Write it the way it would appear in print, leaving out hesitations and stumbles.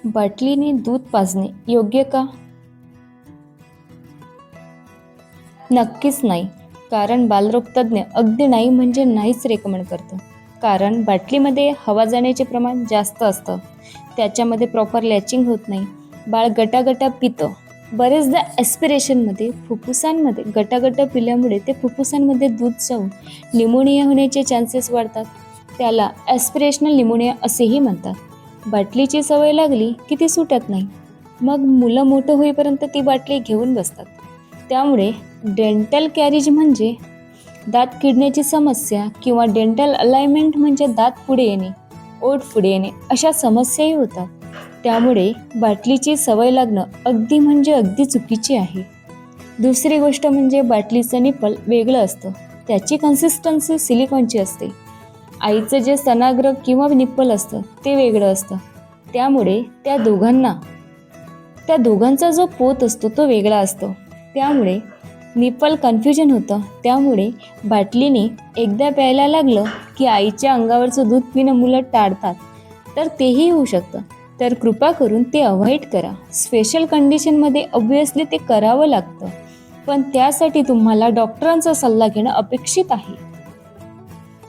बाटलीने दूध पाजणे योग्य का? नक्कीच नाही. कारण बालरोगतज्ञ अगदी नाही म्हणजे नाहीच रेकमेंड करतं. कारण बाटलीमध्ये हवा जाण्याचे प्रमाण जास्त असतं. त्याच्यामध्ये प्रॉपर लॅचिंग होत नाही. बाळ गटागटा पितं. बरेचदा ॲस्पिरेशनमध्ये फुफ्फुसांमध्ये गटागटा पिल्यामुळे ते फुफ्फुसांमध्ये दूध जाऊन निमोनिया होण्याचे चान्सेस वाढतात. त्याला ॲस्पिरेशनल निमोनिया असेही म्हणतात. बाटलीची सवय लागली की ती सुटत नाही. मग मुलं मोठं होईपर्यंत ती बाटली घेऊन बसतात. त्यामुळे डेंटल कॅरीज म्हणजे दात किडण्याची समस्या किंवा डेंटल अलाइनमेंट म्हणजे दात पुढे येणे, ओठ पुढे येणे अशा समस्याही होतात. त्यामुळे बाटलीची सवय लागणं अगदी म्हणजे अगदी चुकीची आहे. दुसरी गोष्ट म्हणजे बाटलीचं निप्पल वेगळं असतं. त्याची कन्सिस्टन्सी सिलिकॉनची असते. आईचं जे स्तनाग्र किंवा निप्पल असतं ते वेगळं असतं. त्यामुळे त्या दोघांचा जो पोत असतो तो वेगळा असतो. त्यामुळे निप्पल कन्फ्युजन होतं. त्यामुळे बाटलीने एकदा प्यायला लागलं की आईच्या अंगावरचं दूध पिणं मुलं टाळतात. तर तेही होऊ शकतं. तर कृपा करून ते अवॉइड करा. स्पेशल कंडिशनमध्ये ऑब्व्हियसली ते करावं लागतं. पण त्यासाठी तुम्हाला डॉक्टरांचा सल्ला घेणं अपेक्षित आहे.